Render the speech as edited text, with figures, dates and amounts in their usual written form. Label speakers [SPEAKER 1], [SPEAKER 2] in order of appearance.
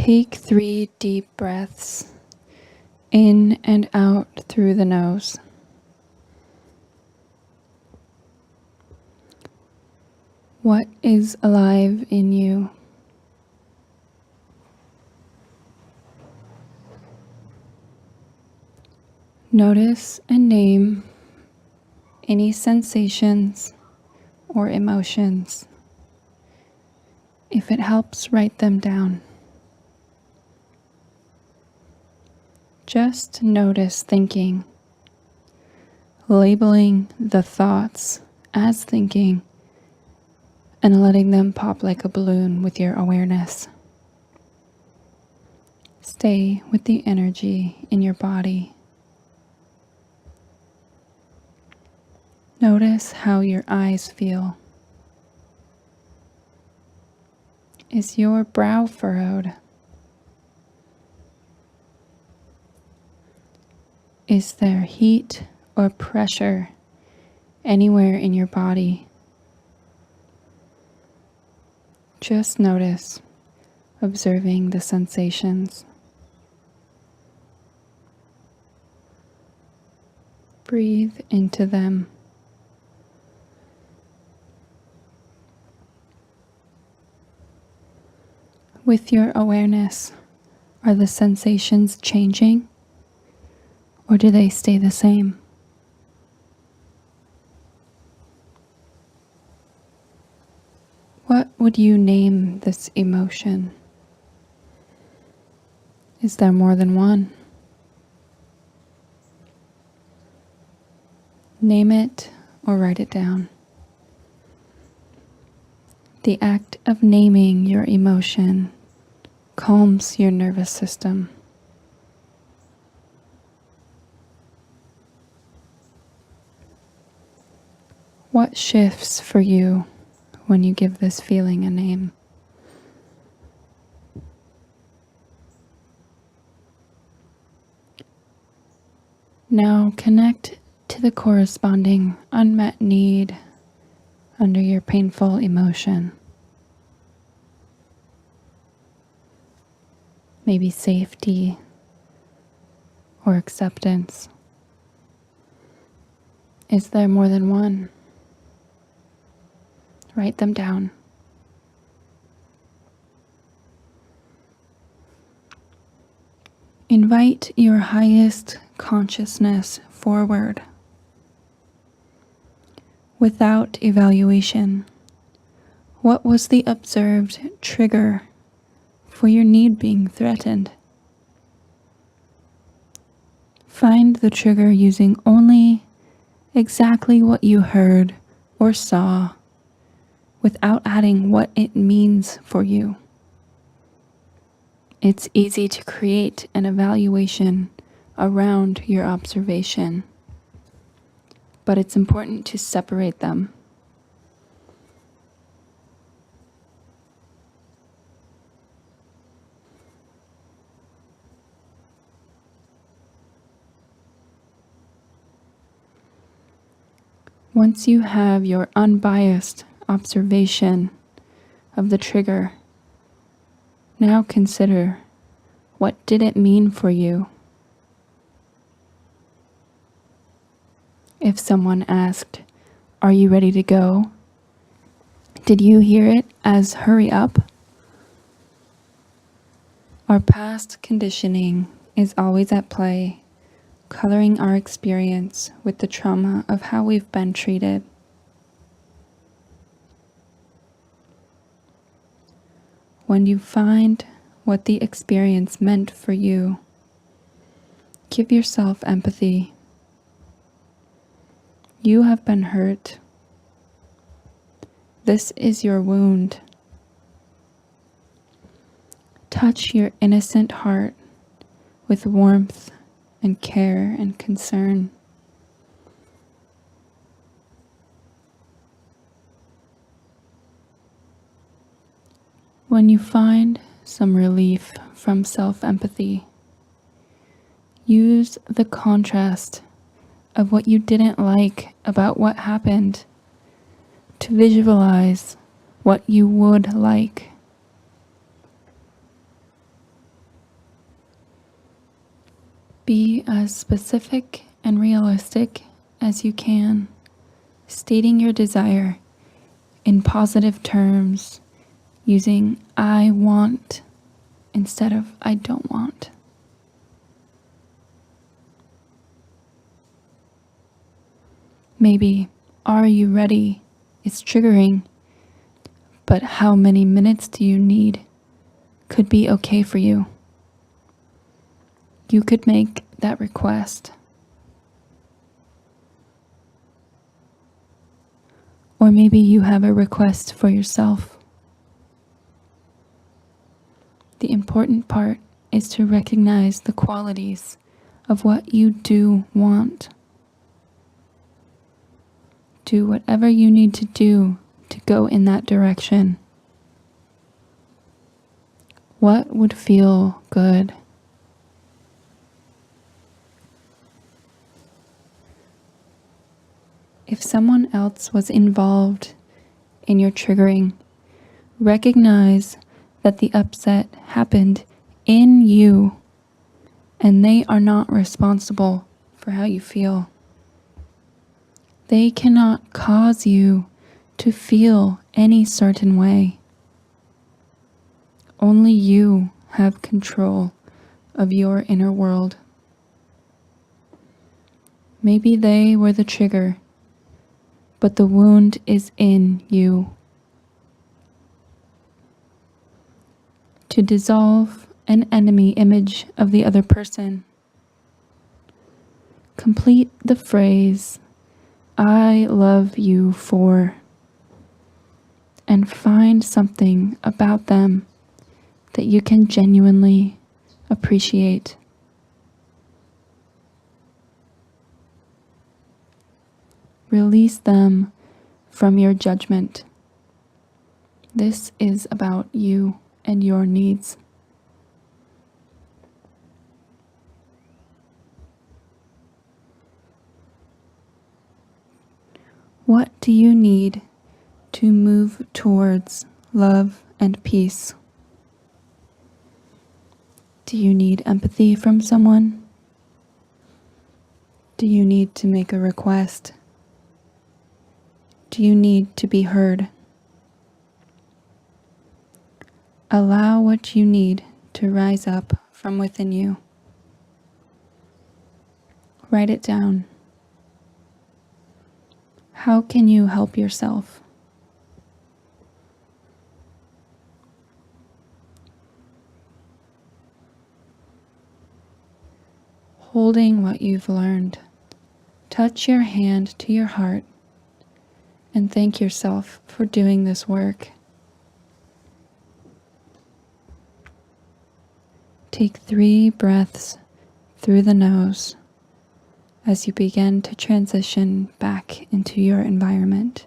[SPEAKER 1] Take 3 deep breaths in and out through the nose. What is alive in you? Notice and name any sensations or emotions. If it helps, write them down. Just notice thinking, labeling the thoughts as thinking, and letting them pop like a balloon with your awareness. Stay with the energy in your body. Notice how your eyes feel. Is your brow furrowed? Is there heat or pressure anywhere in your body? Just notice, observing the sensations. Breathe into them. With your awareness, are the sensations changing, or do they stay the same? What would you name this emotion? Is there more than one? Name it or write it down. The act of naming your emotion calms your nervous system. What shifts for you when you give this feeling a name? Now connect to the corresponding unmet need under your painful emotion. Maybe safety or acceptance. Is there more than one? Write them down. Invite your highest consciousness forward. Without evaluation, what was the observed trigger for your need being threatened? Find the trigger using only exactly what you heard or saw, without adding what it means for you. It's easy to create an evaluation around your observation, but it's important to separate them. Once you have your unbiased observation of the trigger, now consider, what did it mean for you? If someone asked, "Are you ready to go?" did you hear it as "hurry up"? Our past conditioning is always at play, coloring our experience with the trauma of how we've been treated. When you find what the experience meant for you, give yourself empathy. You have been hurt. This is your wound. Touch your innocent heart with warmth and care and concern. When you find some relief from self-empathy, use the contrast of what you didn't like about what happened to visualize what you would like. Be as specific and realistic as you can, stating your desire in positive terms using I want instead of I don't want. Maybe, are you ready? It's triggering, but how many minutes do you need could be okay for you. You could make that request. Or maybe you have a request for yourself. The important part is to recognize the qualities of what you do want. Do whatever you need to do to go in that direction. What would feel good? If someone else was involved in your triggering, recognize that the upset happened in you and they are not responsible for how you feel. They cannot cause you to feel any certain way. Only you have control of your inner world. Maybe they were the trigger, but the wound is in you. To dissolve an enemy image of the other person, complete the phrase, I love you for, and find something about them that you can genuinely appreciate. Release them from your judgment. This is about you and your needs. What do you need to move towards love and peace? Do you need empathy from someone? Do you need to make a request? Do you need to be heard? Allow what you need to rise up from within you. Write it down. How can you help yourself? Holding what you've learned, touch your hand to your heart and thank yourself for doing this work. Take 3 breaths through the nose as you begin to transition back into your environment.